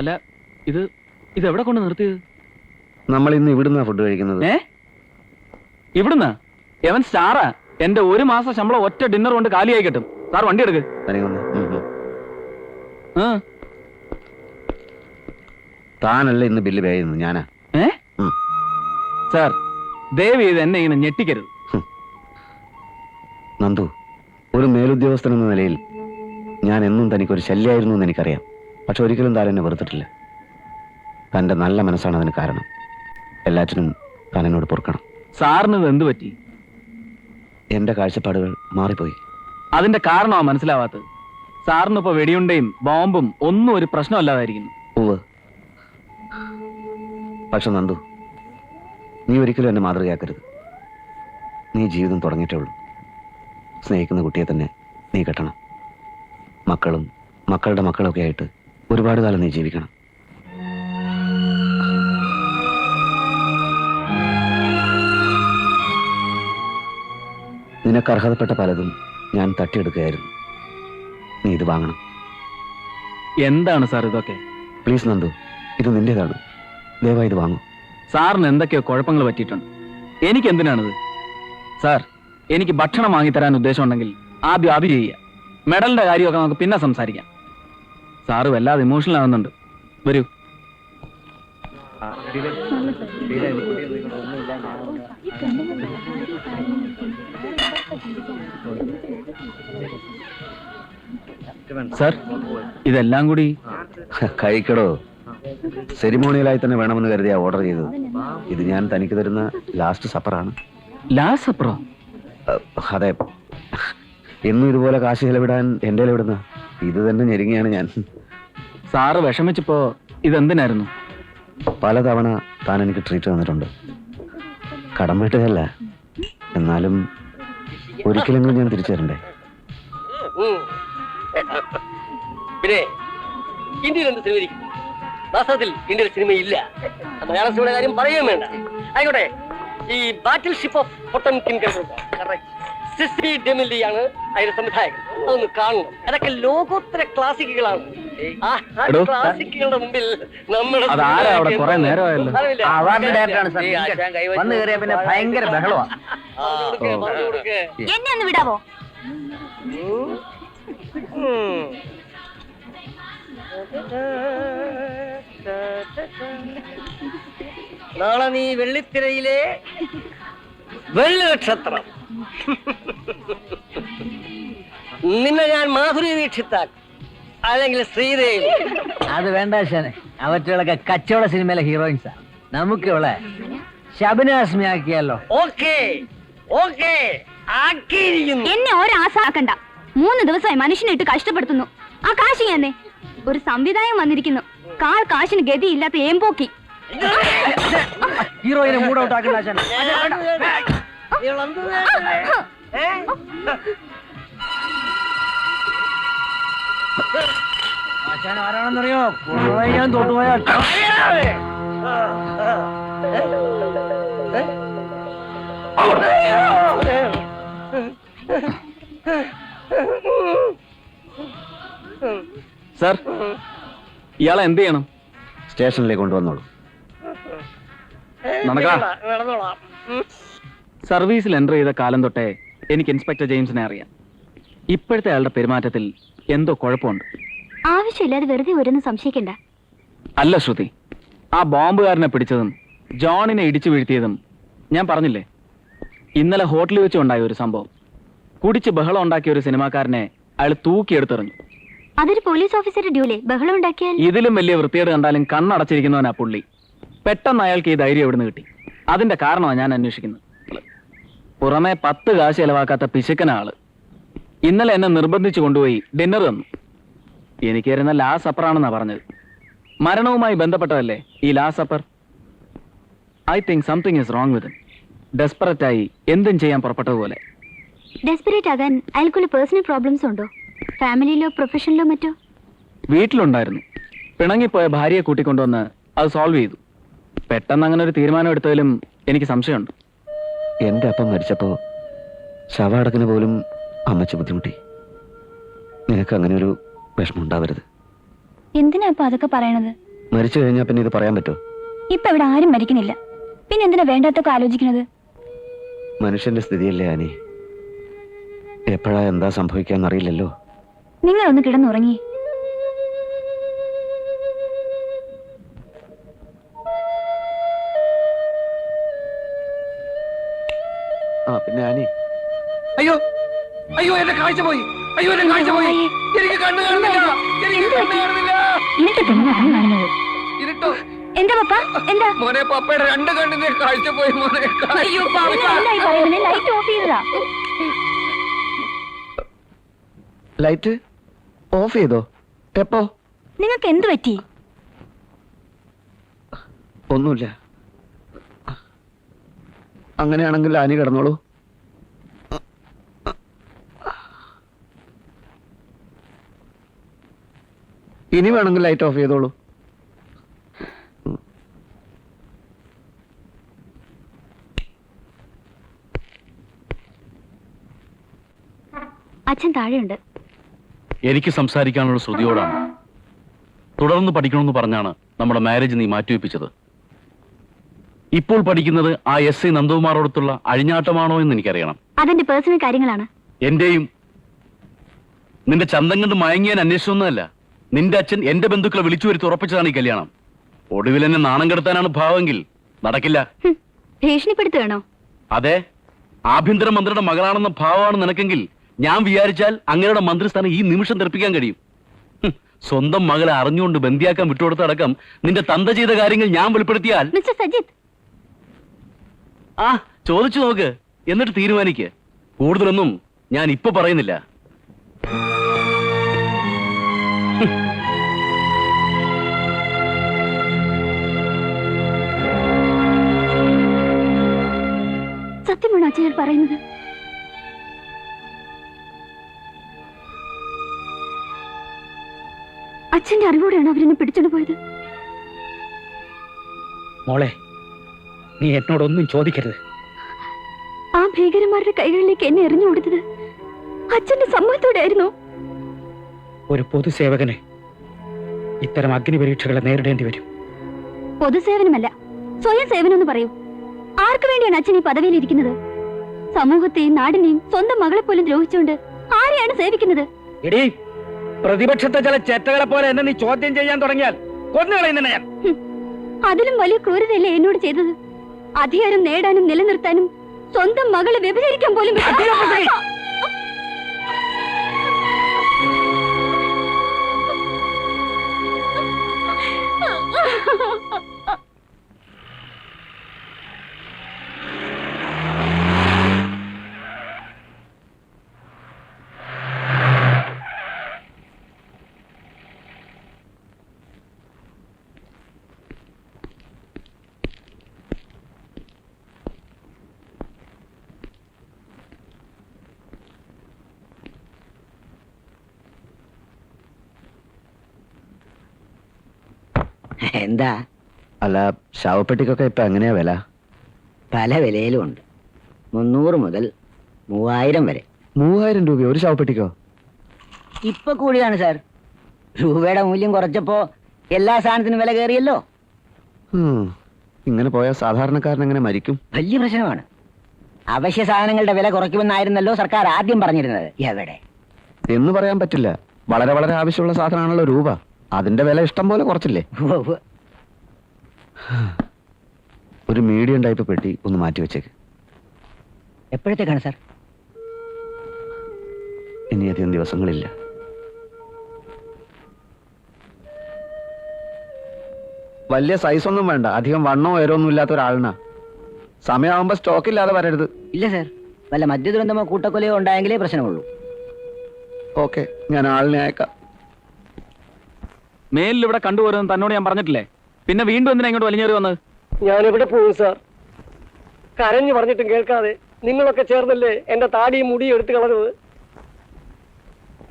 അല്ല ഇത് എവിടെ കൊണ്ട് നിർത്തിയത്? നമ്മൾ ഇന്ന് ഇവിടുന്നാ ഫുഡ് കഴിക്കുന്നത്. ഇവിടുന്ന്? എവൻ സ്റ്റാറാ. എന്റെ 1 മാസം ശമ്പളം ഒറ്റ ഡിന്നർ കൊണ്ട് കാലിയായി കിട്ടും. സാർ വണ്ടി എടുക്ക്. താനല്ല ഇന്ന് ബില്ല് പേ ചെയ്യുന്നു, ഞാനാ. സാർ ദയവ് ചെയ്ത് എന്നെ ഇങ്ങനെ ഞെട്ടിക്കരുത്. നന്ദു, ഒരു മേലുദ്യോഗസ്ഥൻ എന്ന നിലയിൽ ഞാൻ എന്നും തനിക്കൊരു ശല്യമായിരുന്നു എന്ന് എനിക്കറിയാം. പക്ഷെ ഒരിക്കലും താൻ എന്നെ വെറുത്തിട്ടില്ല. തൻ്റെ നല്ല മനസ്സാണ് അതിന് കാരണം. എല്ലാറ്റിനും താൻ എന്നോട് പൊറുക്കണം. സാറിന് ഇത് എന്ത് പറ്റി? എന്റെ കാഴ്ചപ്പാടുകൾ മാറിപ്പോയി. അതിന്റെ കാരണമാ മനസ്സിലാവാത്തത്. സാറിന് ഇപ്പൊ വെടിയുണ്ടയും ബോംബും ഒന്നും ഒരു പ്രശ്നമല്ലാതായിരിക്കുന്നു. ഉവ്വ്. പക്ഷെ നന്ദു, നീ ഒരിക്കലും എന്നെ മാതൃകയാക്കരുത്. നീ ജീവിതം തുടങ്ങിയിട്ടേ ഉള്ളൂ. സ്നേഹിക്കുന്ന കുട്ടിയെ തന്നെ നീ കെട്ടണം. മക്കളും മക്കളുടെ മക്കളൊക്കെ ആയിട്ട് ഒരുപാട് കാലം നീ ജീവിക്കണം. നിനക്ക് അർഹതപ്പെട്ട പലതും ഞാൻ തട്ടിയെടുക്കുകയായിരുന്നു. നീ ഇത് വാങ്ങണം. എന്താണ് സാർ ഇതൊക്കെ? പ്ലീസ് നന്ദു, ഇത് നിന്റേതാണ്. ദയവായി ഇത് വാങ്ങൂ. സാറിന് എന്തൊക്കെയോ കുഴപ്പങ്ങൾ പറ്റിയിട്ടുണ്ട്. എനിക്ക് എന്തിനാണിത്? സാർ, എനിക്ക് ഭക്ഷണം വാങ്ങിത്തരാൻ ഉദ്ദേശമുണ്ടെങ്കിൽ ആദ്യം അത് ചെയ്യുക. മെഡലിന്റെ കാര്യമൊക്കെ നമുക്ക് പിന്നെ സംസാരിക്കാം. സാറ് വല്ലാതെ ഇമോഷണൽ ആവുന്നുണ്ട്. വരൂ. സാർ, ഇതെല്ലാം കൂടി കഴിക്കടോ. സെരിമോണിയലായി തന്നെ വേണമെന്ന് കരുതിയാ ഓർഡർ ചെയ്തത്. ഇത് ഞാൻ തനിക്ക് തരുന്ന ലാസ്റ്റ് സപ്പറാണ്. ലാസ്റ്റ് സപ്പറോ? അതെ. എന്നും ഇതുപോലെ കാശ് ചെലവിടാൻ എൻ്റെ എവിടുന്ന? ഇത് തന്നെ ഞെരുങ്ങിയാണ് ഞാൻ. സാറ് വിഷമിച്ചപ്പോ ഇതെന്തിനായിരുന്നു? പലതവണ താൻ എനിക്ക് ട്രീറ്റ് തന്നിട്ടുണ്ട്. കടം വീട്ടുകയല്ല, എന്നാലും ഒരിക്കലെങ്കിലും ഞാൻ തിരിച്ചു തരണ്ടേ? പിന്നെ ഇന്ത്യയിൽ എന്ത് സിനിമ ഇരിക്കും? വാസ്തവത്തിൽ ഇന്ത്യയിൽ സിനിമയില്ല. മലയാള സിനിമയുടെ കാര്യം പറയുകയും വേണ്ട. ആയിക്കോട്ടെ, ഈ ബാറ്റിൽ ഷിപ്പ് ഓഫ് പൊട്ടംകിൻ സിസ്റ്റി ഡെമിലിയാണ് അതിന്റെ സംവിധായകൻ. അതൊന്ന് കാണണം. അതൊക്കെ ലോകോത്തര ക്ലാസിക്കുകളാണ്. ആ ക്ലാസിക്കുകളുടെ മുമ്പിൽ നമ്മുടെ എന്നെ ഒന്ന് വിടാവോ? നാളെ നീ വെള്ളിത്തിരയിലെ വെള്ളി നക്ഷത്രം. നിന്നെ ഞാൻ മാധുരി ദീക്ഷിത്താക്കും, അല്ലെങ്കിൽ ശ്രീദേവി. അത് വേണ്ട ശാനെ. അവറ്റകളൊക്കെ കച്ചവട സിനിമയിലെ ഹീറോയിൻസാ. നമുക്ക് ഇവിടെ ശബനാസ്മി ആക്കിയല്ലോ. Okay okay, ആക്കിയിരിക്കുന്നു. എന്നെ ഒരാസാക്കണ്ട. 3 ദിവസമായി മനുഷ്യനിട്ട് കഷ്ടപ്പെടുത്തുന്നു. ആ കാശ് തന്നെ. ഒരു സംവിധായം വന്നിരിക്കുന്നു. കാശിന് ഗതിയില്ലാത്ത ഏമ്പോക്കി. ഹീറോയിനെ മൂടൗട്ടാക്കണ്ട ശാനെ. ആരാണെന്നറിയോ? ഞാൻ തൊട്ടുപോയാൽ സാർ, ഇയാളെ എന്ത് ചെയ്യണം? സ്റ്റേഷനിലേക്ക് കൊണ്ടുവന്നോളൂ. നടന്നോളാം. സർവീസിൽ എൻ്റർ ചെയ്ത കാലം തൊട്ടേ എനിക്ക് ഇൻസ്പെക്ടർ ജെയിംസിനെ അറിയാം. ഇപ്പോഴത്തെ അയാളുടെ പെരുമാറ്റത്തിൽ എന്തോ കുഴപ്പമുണ്ട്. ആവശ്യമില്ലാതെ വെറുതെ ഓരോന്ന് സംശയിക്കണ്ട. അല്ല ശ്രുതി, ആ ബോംബുകാരനെ പിടിച്ചതും ജോണിനെ ഇടിച്ചു വീഴ്ത്തിയതും ഞാൻ പറഞ്ഞില്ലേ? ഇന്നലെ ഹോട്ടലിൽ വെച്ചുണ്ടായ ഒരു സംഭവം. കുടിച്ച് ബഹളം ഉണ്ടാക്കിയ ഒരു സിനിമാക്കാരനെ അയാൾ തൂക്കിയെടുത്തെറിഞ്ഞു. അതൊരു പോലീസ് ഓഫീസറുടെ ഡ്യൂലേ. ബഹളം ഉണ്ടാക്കിയാൽ ഇതിലും വലിയ വൃത്തികേട് കണ്ടാലും കണ്ണടച്ചിരിക്കുന്നവനാ പുള്ളി. പെട്ടെന്ന് അയാൾക്ക് ഈ ധൈര്യം എവിടുന്ന് കിട്ടി? അതിന്റെ കാരണമാണ് ഞാൻ അന്വേഷിക്കുന്നത്. പുറമെ 10 കാശ് ചെലവാക്കാത്ത പിശുക്കന ആള് ഇന്നലെ എന്നെ നിർബന്ധിച്ചു കൊണ്ടുപോയി ഡിന്നർ തന്നു. എനിക്ക് തരുന്ന ലാസ്റ്റ് സപ്പറാണെന്നാ പറഞ്ഞത്. മരണവുമായി ബന്ധപ്പെട്ടതല്ലേ ഈ last supper? I think something is wrong with. Desperate ആയി എന്തും ചെയ്യാൻ പുറപ്പെട്ടതുപോലെ. ഡെസ്പറേറ്റ് ആകാൻ അയാൾക്കുള്ള പേഴ്സണൽ പ്രോബ്ലംസ് ഉണ്ടോ? ഫാമിലിയിലോ പ്രൊഫഷനിലോ മറ്റോ? വീട്ടിലുണ്ടായിരുന്നു. പിണങ്ങിപ്പോയ ഭാര്യയെ കൂട്ടിക്കൊണ്ടുവന്ന് അത് സോൾവ് ചെയ്തു. പെട്ടെന്ന് അങ്ങനെ ഒരു തീരുമാനം എടുത്തതിലും എനിക്ക് സംശയമുണ്ട്. എൻ്റെ അപ്പം മരിച്ചപ്പോ ശവടക്കിന് പോലും അമ്മച്ച് ബുദ്ധിമുട്ടി. നിനക്ക് അങ്ങനെ ഒരു വിഷമം ഉണ്ടാവരുത്. എന്തിനാ ഇപ്പൊ അതൊക്കെ പറയണത്? മരിച്ചു കഴിഞ്ഞാൽ പിന്നെ ഇത് പറയാൻ പറ്റുമോ? ഇപ്പൊ ഇവിടെ ആരും മരിക്കുന്നില്ല, പിന്നെ എന്തിനാ വേണ്ടാത്തൊക്കെ ആലോചിക്കുന്നത്? മനുഷ്യന്റെ സ്ഥിതിയല്ലേ ആനി, എപ്പോഴാ എന്താ സംഭവിക്കാന്നറിയില്ലല്ലോ. നിങ്ങളൊന്ന് കിടന്നുറങ്ങി. ആ പിന്നെ ആനി, അയ്യോ അയ്യോ, എന്റെ കാഴ്ച പോയി. അയ്യോ, എന്റെ കാഴ്ച പോയി. എനിക്ക് കണ്ണ് കാണുന്നില്ല. എനിക്ക് കണ്ണ് കാണുന്നില്ല. ഇരുട്ടോ. എന്താ പപ്പ? എന്താ? മോനെ, പപ്പയുടെ 2 കണ്ണിന്റെ കാഴ്ച പോയി മോനെ. അയ്യോ, ലൈറ്റ് ഓഫ് ചെയ്തതാ. ലൈറ്റ് ഓഫ് ചെയ്തോ? എപ്പോ? നിങ്ങൾക്ക് എന്ത് പറ്റി? ഒന്നുമില്ല. അങ്ങനെയാണെങ്കിൽ ആനി കിടന്നോളൂ. ഇനി വേണമെങ്കിൽ ലൈറ്റ് ഓഫ് ചെയ്തോളൂ. അച്ഛൻ താഴെയുണ്ട്. എനിക്ക് സംസാരിക്കാനുള്ള ശ്രുതിയോടാണ്. തുടർന്ന് പഠിക്കണമെന്ന് പറഞ്ഞാണ് നമ്മുടെ മാരേജ് നീ മാറ്റിവെപ്പിച്ചത്. ഇപ്പോൾ പഠിക്കുന്നത് ആ SI നന്ദകുമാറോടത്തുള്ള അഴിഞ്ഞാട്ടമാണോ എന്ന് എനിക്കറിയണം. അതെന്റെ പേഴ്സണൽ കാര്യങ്ങളാണ്. എന്റെയും. നിന്റെ ചന്തം കണ്ട് മയങ്ങിയാൻ അന്വേഷിച്ചൊന്നുമല്ല. നിന്റെ അച്ഛൻ എന്റെ ബന്ധുക്കളെ വിളിച്ചു വരുത്തി ഉറപ്പിച്ചതാണ് ഈ കല്യാണം. ഒടുവിൽ എന്നെ നാണം കെടുത്താനാണ് ഭാവമെങ്കിൽ നടക്കില്ല. ഭീഷണിപ്പെടുത്തുകയാണോ? അതെ, ആഭ്യന്തരമന്ത്രിയുടെ മകളാണെന്ന ഭാവമാണ് നിനക്കെങ്കിൽ ഞാൻ വിചാരിച്ചാൽ അങ്ങയുടെ മന്ത്രിസ്ഥാനം ഈ നിമിഷം തെറിപ്പിക്കാൻ കഴിയും. സ്വന്തം മകളെ അറിഞ്ഞുകൊണ്ട് ബന്ദിയാക്കാൻ വിട്ടുകൊടുത്തടക്കം നിന്റെ തന്ത ചെയ്ത കാര്യങ്ങൾ ഞാൻ വെളിപ്പെടുത്തിയാൽ മിസ്റ്റർ സജിത്ത്, ആ ചോദിച്ചു നോക്ക്, എന്നിട്ട് തീരുമാനിക്ക്. കൂടുതലൊന്നും ഞാൻ ഇപ്പൊ പറയുന്നില്ല. സത്യമാണോ അച്ഛൻ പറയുന്നത്? അച്ഛന്റെ അറിവോടെയാണ് അവരെന്നെ പിടിച്ചോണ്ട് പോയത്. മോളെ, നീ എന്നോടൊന്നും ചോദിക്കരുത്. ആ ഭീകരന്മാരുടെ കൈകളിലേക്ക് എന്നെ എറിഞ്ഞു കൊടുത്തത് അച്ഛന്റെ സമ്മതത്തോടെ ആയിരുന്നു. ഒരു പൊതുസേവകന് ഇത്തരം അഗ്നി പരീക്ഷകളെ നേരിടേണ്ടി വരും. പൊതുസേവനമല്ല, സ്വയം സേവനം എന്ന് പറയൂ. ആർക്കു വേണ്ടിയാണ് അച്ഛൻ ഈ പദവിയിൽ ഇരിക്കുന്നത്? സമൂഹത്തെയും നാടിനെയും സ്വന്തം മകളെ പോലും ദ്രോഹിച്ചുകൊണ്ട് ആരെയാണ് സേവിക്കുന്നത്? എടീ, പ്രതിപക്ഷത്തെ ചില ചെറ്റകളെ പോലെ എന്നെ നീ ചോദ്യം ചെയ്യാൻ തുടങ്ങിയാൽ കൊന്നുകളയുന്ന ഞാൻ. അതിലും വലിയ ക്രൂരതയല്ലേ എന്നോട് ചെയ്തത്? അധികാരം നേടാനും നിലനിർത്താനും സ്വന്തം മകളെ വ്യഭിചരിക്കാൻ പോലും എന്താ? അല്ല, ശവപ്പെട്ടിക്കൊക്കെ ഇപ്പൊ എങ്ങനെയാ വില? പല വിലയിലും ഉണ്ട്. 300 മുതൽ 3000 വരെ. 3000 രൂപ ഒരു ശവപ്പെട്ടിക്കോ? ഇപ്പൊ കൂടിയാണ് സാർ. രൂപയുടെ മൂല്യം കുറച്ചപ്പോ എല്ലാ സാധനത്തിനും വില കയറിയല്ലോ. ഇങ്ങനെ പോയാൽ സാധാരണക്കാരൻ എങ്ങനെ മരിക്കും? വലിയ പ്രശ്നമാണ്. അവശ്യ സാധനങ്ങളുടെ വില കുറയ്ക്കുമെന്നായിരുന്നല്ലോ സർക്കാർ ആദ്യം പറഞ്ഞിരുന്നത്. എവിടെ എന്ന് പറയാൻ പറ്റില്ല. വളരെ വളരെ ആവശ്യമുള്ള സാധനമാണല്ലോ രൂപ. അതിന്റെ വില ഇഷ്ടം പോലെ കുറച്ചില്ലേ? ഒരു മീഡിയം ടൈപ്പ് പെട്ടി ഒന്ന് മാറ്റി വെച്ചേക്ക്. എപ്പോഴത്തേക്കാണ് സാർ? ഇനി അധികം ദിവസങ്ങളില്ല. വലിയ സൈസ് ഒന്നും വേണ്ട, അധികം വണ്ണോ ഉയരമൊന്നും ഇല്ലാത്ത ഒരാളിനാ. സമയമാകുമ്പോ സ്റ്റോക്ക് ഇല്ലാതെ വരരുത്. ഇല്ല സാർ, വല്ല മദ്യദുരന്തമോ കൂട്ടക്കൊലയോ ഉണ്ടായെങ്കിലേ പ്രശ്നമുള്ളൂ. ഓക്കെ, ഞാൻ ആളിനെ അയക്കാം. മേലിൽ ഇവിടെ കണ്ടുപോരുന്നത് തന്നോട് ഞാൻ പറഞ്ഞിട്ടില്ലേ? പിന്നെ വീണ്ടും എന്തിനാ ഇങ്ങോട്ട് വലിഞ്ഞേറി വന്നത്? ഞാൻ എവിടെ പോകും സാർ? കരഞ്ഞു പറഞ്ഞിട്ടും കേൾക്കാതെ നിങ്ങളൊക്കെ ചേർന്നല്ലേ എന്റെ താടിയും മുടിയും എടുത്തു കളഞ്ഞത്.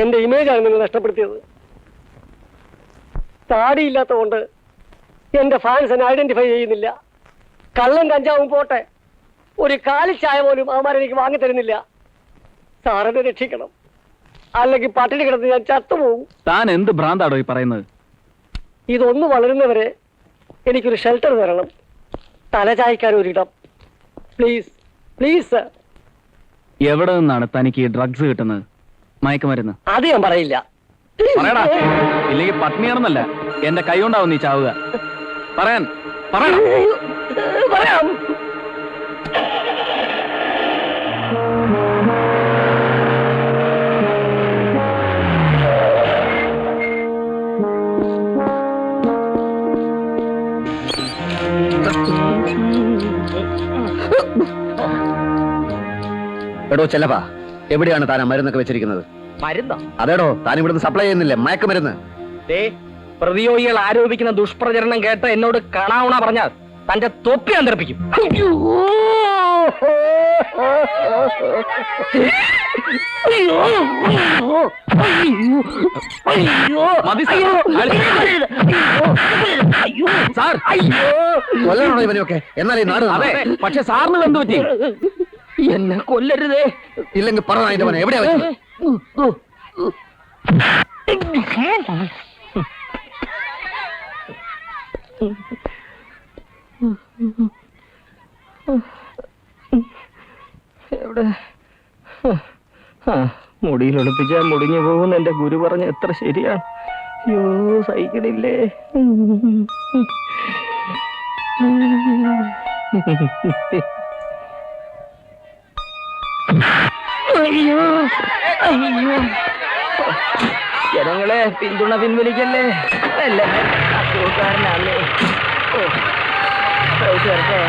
എന്റെ ഇമേജാണ് നിങ്ങൾ നഷ്ടപ്പെടുത്തിയത്. താടിയില്ലാത്തതുകൊണ്ട് എന്റെ ഫാൻസ് എന്നെ ഐഡന്റിഫൈ ചെയ്യുന്നില്ല. കള്ളം കഞ്ചാവും പോട്ടെ, ഒരു കാലിച്ചായ പോലും അവന്മാരെനിക്ക് വാങ്ങിത്തരുന്നില്ല. സാറിനെ രക്ഷിക്കണം, അല്ലെങ്കിൽ പട്ടിണി കിടന്ന് ഞാൻ ചത്തുപോകും. താൻ എന്ത് ഭ്രാന്താടോ ഈ പറയുന്നത്? ഇതൊന്ന് വളരുന്നവരെ എനിക്കൊരു ഷെൽട്ടർ തരണം, തലചായ്ക്കാൻ ഒരിടം. Please please sir. എവിടെ നിന്നാണ് തനിക്ക് ഈ ഡ്രഗ്സ് കിട്ടുന്നത്? മയക്കുമരുന്ന് അത് ഞാൻ പറയില്ല. പറയടാ, ഇല്ലെങ്കിൽ പത്നിയാണെന്നല്ല എന്റെ കൈ കൊണ്ടാവും നീ ചാവുക. പറയാൻ പറയണം. പറയാം. എടോ ചെല്ലപ്പാ, എവിടെയാണ് താൻ ആ മരുന്നൊക്കെ വെച്ചിരിക്കുന്നത്? മരുന്നോ? അതേടോ, താൻ ഇവിടുന്ന് സപ്ലൈ ചെയ്യുന്നില്ലേ മയക്കുമരുന്ന്? പ്രതിയോഗികൾ ആരോപിക്കുന്ന ദുഷ്പ്രചരണം കേട്ട് എന്നോട് കാണാവുന്ന പറഞ്ഞാൽ തന്റെ തൊപ്പി അന്തർപ്പിക്കും. സാർ, കൊല്ലണോ ഇവനെയൊക്കെ? എന്നാലേ നാട് അതെ, പക്ഷെ സാറിന് എന്ത് പറ്റി? എന്നെ കൊല്ലരുതേ. ഇല്ലെങ്കിൽ പറഞ്ഞ അതിന്റെ മോനെ എവിടെയാ വെച്ചത്? എവിടെ? മുടിയിൽ ഒളിപ്പിച്ചാൽ മുടിഞ്ഞു പോകുന്ന എന്റെ ഗുരു പറഞ്ഞ എത്ര ശരിയാണ്. അയ്യോ, സഹിക്കണില്ലേ. അയ്യോ അയ്യോ, ജനങ്ങളെ പിന്തുണ പിൻവലിക്കല്ലേ. അല്ല, അസുഖക്കാരനാണല്ലേ. ചേർത്തേ.